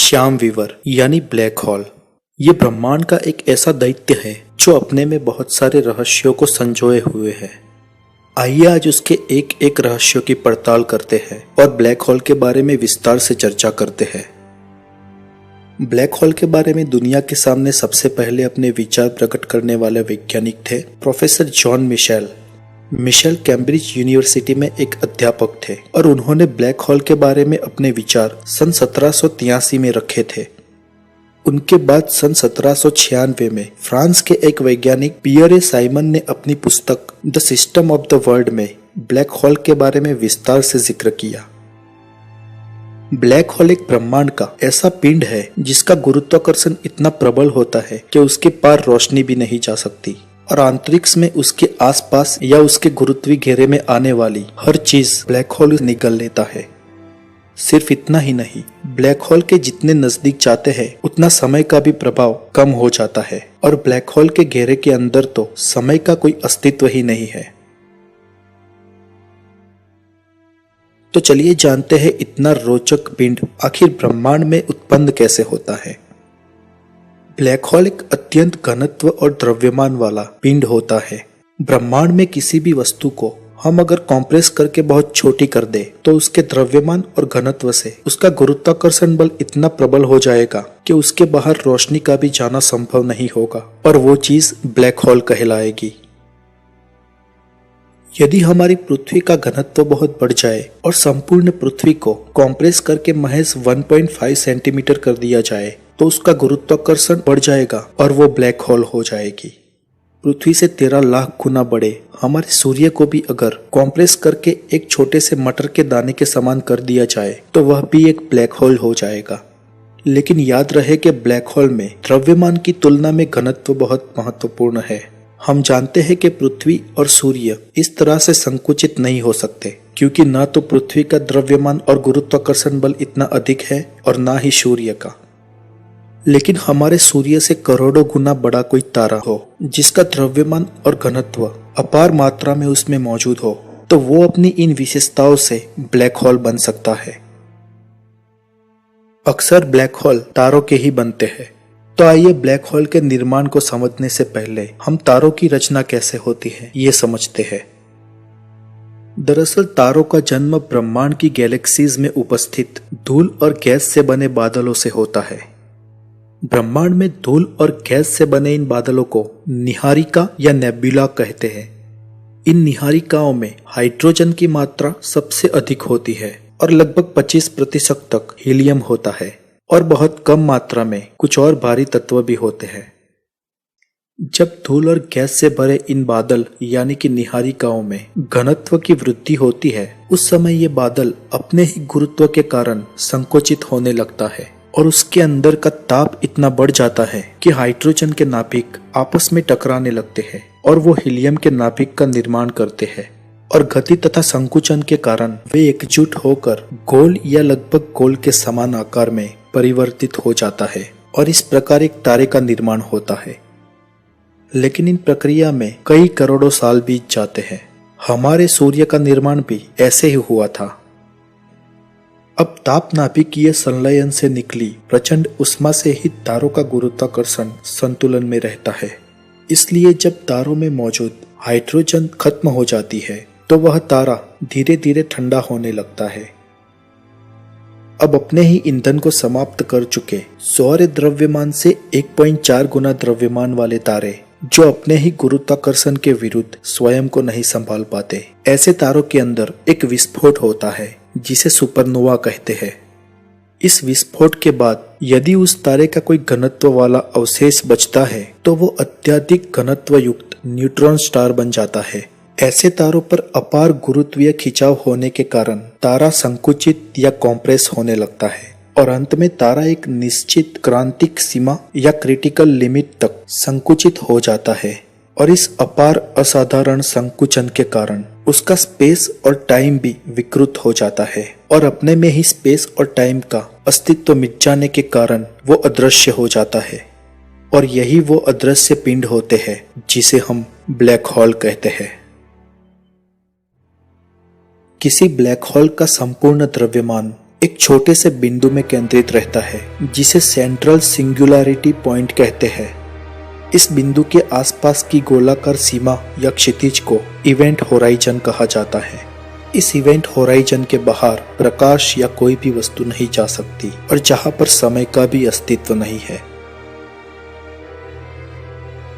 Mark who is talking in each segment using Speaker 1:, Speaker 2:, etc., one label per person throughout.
Speaker 1: Shyam Weaver यानी black hole ये ब्रह्मांड का एक ऐसा दैत्य है जो अपने में बहुत सारे रहस्यों को संजोए हुए है। आइए आज उसके एक एक रहस्यों की पड़ताल करते हैं और ब्लैक होल के बारे में विस्तार से चर्चा करते हैं। ब्लैक होल के बारे में दुनिया के सामने सबसे पहले अपने विचार प्रकट करने वाले वैज्ञानिक थे professor John Michell. Michell Cambridge University में एक अध्यापक थे और उन्होंने ब्लैक होल के बारे में अपने विचार सन 1783 में रखे थे। उनके बाद सन 1796 में फ्रांस के एक वैज्ञानिक पियरे साइमन ने अपनी पुस्तक the system of the world में ब्लैक होल के बारे में विस्तार से जिक्र किया। ब्लैक होल एक ब्रह्मांड का ऐसा पिंड है जिसका गुरुत्वाकर्षण इतना प्रबल होता है कि उसके पार रोशनी भी नहीं जा सकती और अंतरिक्ष में उसके आसपास या उसके गुरुत्वीय घेरे में आने वाली हर चीज ब्लैक होल निगल लेता है। सिर्फ इतना ही नहीं, ब्लैक होल के जितने नजदीक जाते हैं उतना समय का भी प्रभाव कम हो जाता है और ब्लैक होल के घेरे के अंदर तो समय का कोई अस्तित्व ही नहीं है। तो चलिए जानते हैं इतना रोचक पिंड आखिर ब्रह्मांड में उत्पन्न कैसे होता है। ब्लैक होल एक अत्यंत घनत्व और द्रव्यमान वाला पिंड होता है। ब्रह्मांड में किसी भी वस्तु को हम अगर कॉम्प्रेस करके बहुत छोटी कर दे तो उसके द्रव्यमान और घनत्व से उसका गुरुत्वाकर्षण बल इतना प्रबल हो जाएगा कि उसके बाहर रोशनी का भी जाना संभव नहीं होगा और वो चीज ब्लैक होल कहलाएगी। यदि हमारी पृथ्वी का घनत्व बहुत बढ़ जाए और संपूर्ण पृथ्वी को कॉम्प्रेस करके महज 1.5 सेंटीमीटर कर दिया जाए तो उसका गुरुत्वाकर्षण बढ़ जाएगा और वो ब्लैक होल हो जाएगी। पृथ्वी से 13 लाख गुना बड़े हमारे सूर्य को भी अगर कॉम्प्रेस करके एक छोटे से मटर के दाने के समान कर दिया जाए तो वह भी एक ब्लैक होल हो जाएगा। लेकिन याद रहे कि ब्लैक होल में द्रव्यमान की तुलना में घनत्व बहुत महत्वपूर्ण है। हम जानते हैं कि पृथ्वी और सूर्य इस तरह से संकुचित नहीं हो सकते क्योंकि ना तो पृथ्वी का द्रव्यमान और गुरुत्वाकर्षण बल इतना अधिक है और ना ही सूर्य का। लेकिन हमारे सूर्य से करोड़ों गुना बड़ा कोई तारा हो जिसका द्रव्यमान और घनत्व अपार मात्रा में उसमें मौजूद हो तो वो अपनी इन विशेषताओं से ब्लैक होल बन सकता है। अक्सर ब्लैक होल तारों के ही बनते हैं। तो आइए ब्लैक होल के निर्माण को समझने से पहले हम तारों की रचना कैसे होती है ये समझते हैं। दरअसल तारों का जन्म ब्रह्मांड की गैलेक्सीज में उपस्थित धूल और गैस से बने बादलों से होता है। ब्रह्मांड में धूल और गैस से बने इन बादलों को निहारिका या नेबुला कहते हैं। इन निहारिकाओं में हाइड्रोजन की मात्रा सबसे अधिक होती है और लगभग 25% तक हीलियम होता है और बहुत कम मात्रा में कुछ और भारी तत्व भी होते हैं। जब धूल और गैस से भरे इन बादल यानी कि निहारिकाओं में घनत्व की वृद्धि होती है उस समय ये बादल अपने ही गुरुत्व के कारण संकुचित होने लगता है और उसके अंदर का ताप इतना बढ़ जाता है कि हाइड्रोजन के नाभिक आपस में टकराने लगते हैं और वो हीलियम के नाभिक का निर्माण करते हैं और गति तथा संकुचन के कारण वे एकजुट होकर गोल या लगभग गोल के समान आकार में परिवर्तित हो जाता है और इस प्रकार एक तारे का निर्माण होता है। लेकिन इन प्रक्रिया में कई करोड़ों साल बीत जाते हैं। हमारे सूर्य का निर्माण भी ऐसे ही हुआ था। अब ताप नाभिकीय संलयन से निकली प्रचंड उष्मा से ही तारों का गुरुत्वाकर्षण संतुलन में रहता है। इसलिए जब तारों में मौजूद हाइड्रोजन खत्म हो जाती है तो वह तारा धीरे धीरे ठंडा होने लगता है। अब अपने ही ईंधन को समाप्त कर चुके सौर द्रव्यमान से 1.4 गुना द्रव्यमान वाले तारे जो अपने ही गुरुत्वाकर्षण के विरुद्ध स्वयं को नहीं संभाल पाते, ऐसे तारों के अंदर एक विस्फोट होता है जिसे सुपरनोवा कहते हैं। इस विस्फोट के बाद यदि उस तारे का कोई घनत्व वाला अवशेष बचता है तो वो अत्यधिक घनत्व युक्त न्यूट्रॉन स्टार बन जाता है। ऐसे तारों पर अपार गुरुत्वीय खिंचाव होने के कारण तारा संकुचित या कॉम्प्रेस होने लगता है और अंत में तारा एक निश्चित क्रांतिक सीमा या क्रिटिकल लिमिट तक संकुचित हो जाता है और इस अपार असाधारण संकुचन के कारण उसका स्पेस और टाइम भी विकृत हो जाता है और अपने में ही स्पेस और टाइम का अस्तित्व मिट जाने के कारण वो अदृश्य हो जाता है और यही वो अदृश्य पिंड होते हैं जिसे हम ब्लैक होल कहते हैं। किसी ब्लैक होल का संपूर्ण द्रव्यमान एक छोटे से बिंदु में केंद्रित रहता है जिसे सेंट्रल सिंगुलैरिटी पॉइंट कहते हैं। इस बिंदु के आसपास की गोलाकार सीमा या क्षितिज को इवेंट होराइजन कहा जाता है। इस इवेंट होराइजन के बाहर प्रकाश या कोई भी वस्तु नहीं जा सकती और जहां पर समय का भी अस्तित्व नहीं है।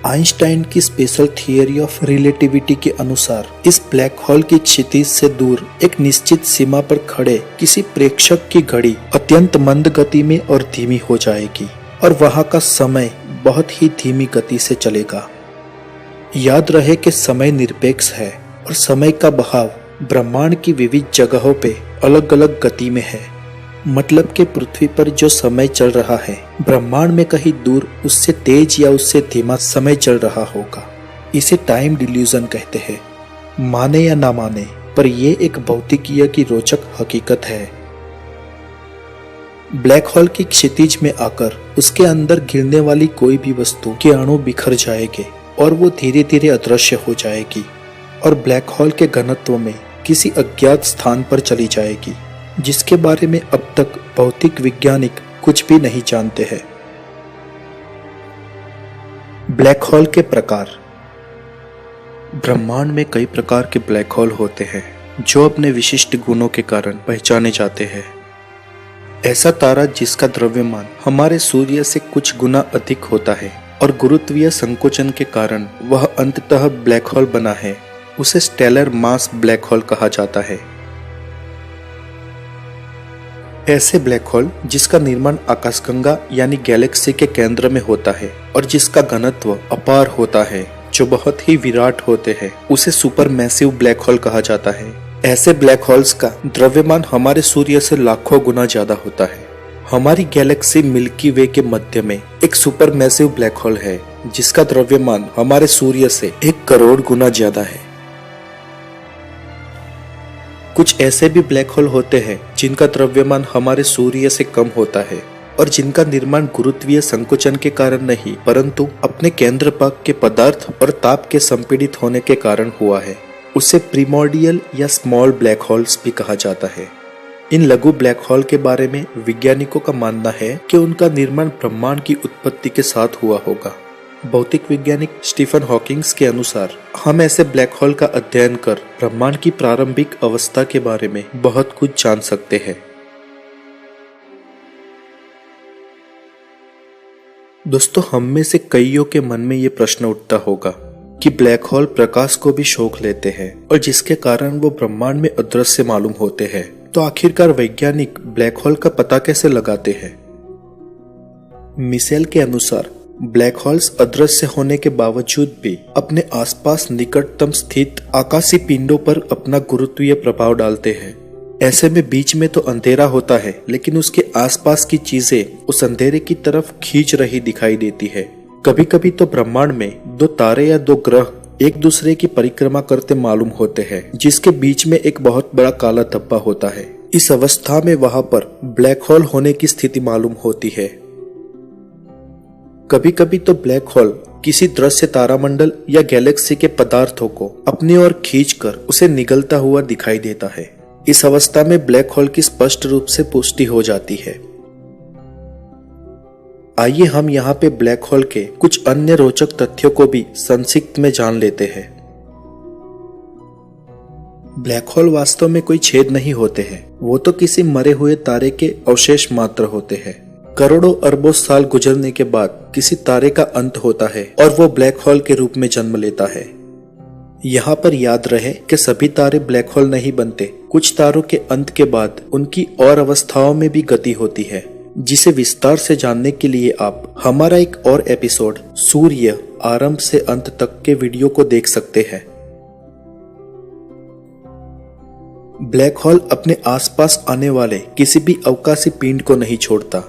Speaker 1: आइंस्टाइन की स्पेशल थियरी ऑफ रिलेटिविटी के अनुसार इस ब्लैक होल की क्षितिज से दूर एक निश्चित सीमा पर खड़े किसी प्रेक्षक की घड़ी अत्यंत मंद गति में और धीमी हो जाएगी और वहां का समय बहुत ही धीमी गति से चलेगा। याद रहे कि समय निरपेक्ष है और समय का बहाव ब्रह्मांड की विविध जगहों पे अलग अलग गति में है। मतलब कि पृथ्वी पर जो समय चल रहा है ब्रह्मांड में कहीं दूर उससे तेज या उससे धीमा समय चल रहा होगा। इसे टाइम डिल्यूजन कहते हैं। माने या ना माने, पर यह एक भौतिकीय की रोचक हकीकत है। ब्लैक होल की क्षितिज में आकर उसके अंदर गिरने वाली कोई भी वस्तु के अणु बिखर जाएंगे और वो धीरे धीरे अदृश्य हो जाएगी और ब्लैक होल के घनत्व में किसी अज्ञात स्थान पर चली जाएगी, जिसके बारे में अब तक भौतिक वैज्ञानिक कुछ भी नहीं जानते हैं। ब्लैक होल के प्रकार। ब्रह्मांड में कई प्रकार के ब्लैक होल होते हैं जो अपने विशिष्ट गुणों के कारण पहचाने जाते हैं। ऐसा तारा जिसका द्रव्यमान हमारे सूर्य से कुछ गुना अधिक होता है और गुरुत्वीय संकोचन के कारण वह अंततः ब्लैक होल बना है, उसे स्टेलर मास ब्लैक होल कहा जाता है। ऐसे ब्लैक होल जिसका निर्माण आकाशगंगा यानी गैलेक्सी के केंद्र में होता है और जिसका घनत्व अपार होता है, जो बहुत ही विराट होते हैं, उसे सुपर मैसिव ब्लैक होल कहा जाता है। ऐसे ब्लैक होल्स का द्रव्यमान हमारे सूर्य से लाखों गुना ज्यादा होता है। हमारी गैलेक्सी मिल्की वे के मध्य में एक सुपर मैसिव ब्लैक होल है जिसका द्रव्यमान हमारे सूर्य से 1 करोड़ गुना ज्यादा है। कुछ ऐसे भी ब्लैक होल होते हैं जिनका द्रव्यमान हमारे सूर्य से कम होता है और जिनका निर्माण गुरुत्वीय संकोचन के कारण नहीं परंतु अपने केंद्र भाग के पदार्थ और ताप के संपीड़ित होने के कारण हुआ है। उसे प्रीमोर्डियल या स्मॉल ब्लैक होल्स भी कहा जाता है। इन लघु ब्लैक होल के बारे में वैज्ञानिकों का मानना है कि उनका निर्माण ब्रह्मांड की उत्पत्ति के साथ हुआ होगा। भौतिक वैज्ञानिक स्टीफन हॉकिंग्स के अनुसार हम ऐसे ब्लैक होल का अध्ययन कर ब्रह्मांड की प्रारंभिक अवस्था के बारे में बहुत कुछ जान सकते हैं। दोस्तों, हम में से कईयों के मन में ये प्रश्न उठता होगा कि ब्लैक होल प्रकाश को भी सोख लेते हैं और जिसके कारण वो ब्रह्मांड में अदृश्य मालूम होते हैं। तो आखिरकार वैज्ञानिक ब्लैक होल का पता कैसे लगाते हैं? मिशेल के अनुसार ब्लैक होल्स अदृश्य होने के बावजूद भी अपने आसपास निकटतम स्थित आकाशीय पिंडों पर अपना गुरुत्वीय प्रभाव डालते हैं। ऐसे में बीच में तो अंधेरा होता है लेकिन उसके आसपास की चीजें उस अंधेरे की तरफ खींच रही दिखाई देती है। कभी कभी तो ब्रह्मांड में 2 तारे या 2 ग्रह एक दूसरे की परिक्रमा करते मालूम होते हैं जिसके बीच में एक बहुत बड़ा काला धब्बा होता है। इस अवस्था में वहां पर ब्लैक होल होने की स्थिति मालूम होती है। कभी कभी तो ब्लैक होल किसी दृश्य तारामंडल या गैलेक्सी के पदार्थों को अपनी ओर खींचकर उसे निगलता हुआ दिखाई देता है। इस अवस्था में ब्लैक होल की स्पष्ट रूप से पुष्टि हो जाती है। आइए हम यहाँ पे ब्लैक होल के कुछ अन्य रोचक तथ्यों को भी संक्षिप्त में जान लेते हैं। ब्लैक होल वास्तव में कोई छेद नहीं होते हैं, वो तो किसी मरे हुए तारे के अवशेष मात्र होते हैं। करोड़ों अरबों साल गुजरने के बाद किसी तारे का अंत होता है और वो ब्लैक होल के रूप में जन्म लेता है। यहाँ पर याद रहे कि सभी तारे ब्लैक होल नहीं बनते। कुछ तारों के अंत के बाद उनकी और अवस्थाओं में भी गति होती है, जिसे विस्तार से जानने के लिए आप हमारा एक और एपिसोड सूर्य आरंभ से अंत तक के वीडियो को देख सकते हैं। ब्लैक होल अपने आसपास आने वाले किसी भी अवकाशी पिंड को नहीं छोड़ता।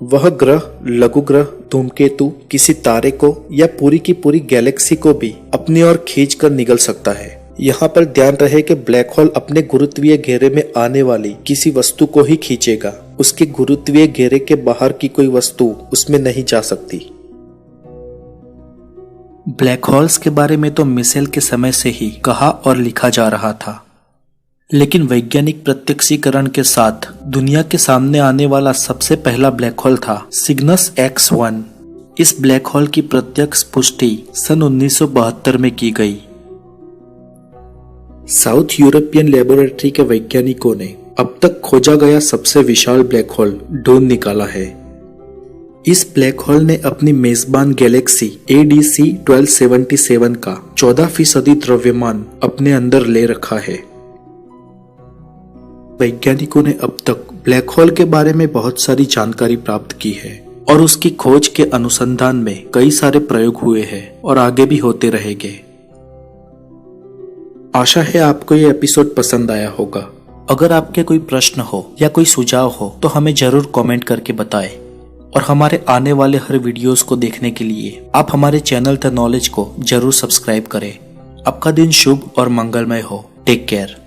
Speaker 1: वह ग्रह, लघु ग्रह, धूमकेतु, किसी तारे को या पूरी की पूरी गैलेक्सी को भी अपनी ओर खींचकर निगल सकता है। यहाँ पर ध्यान रहे कि ब्लैक होल अपने गुरुत्वीय घेरे में आने वाली किसी वस्तु को ही खींचेगा। उसके गुरुत्वीय घेरे के बाहर की कोई वस्तु उसमें नहीं जा सकती। ब्लैक होल्स के बारे में तो मिशेल के समय से ही कहा और लिखा जा रहा था, लेकिन वैज्ञानिक प्रत्यक्षीकरण के साथ दुनिया के सामने आने वाला सबसे पहला ब्लैक होल था सिग्नस X1। इस ब्लैक होल की प्रत्यक्ष पुष्टि सन 1972 में की गई। साउथ यूरोपियन लेबोरेटरी के वैज्ञानिकों ने अब तक खोजा गया सबसे विशाल ब्लैक होल ढूंढ निकाला है। इस ब्लैक होल ने अपनी मेजबान गैलेक्सी ADC 1277 का 14% द्रव्यमान अपने अंदर ले रखा है। वैज्ञानिकों ने अब तक ब्लैक होल के बारे में बहुत सारी जानकारी प्राप्त की है और उसकी खोज के अनुसंधान में कई सारे प्रयोग हुए हैं और आगे भी होते रहेंगे। आशा है आपको ये एपिसोड पसंद आया होगा। अगर आपके कोई प्रश्न हो या कोई सुझाव हो तो हमें जरूर कमेंट करके बताएं और हमारे आने वाले हर वीडियोस को देखने के लिए आप हमारे चैनल द नॉलेज को जरूर सब्सक्राइब करें। आपका दिन शुभ और मंगलमय हो। Take care.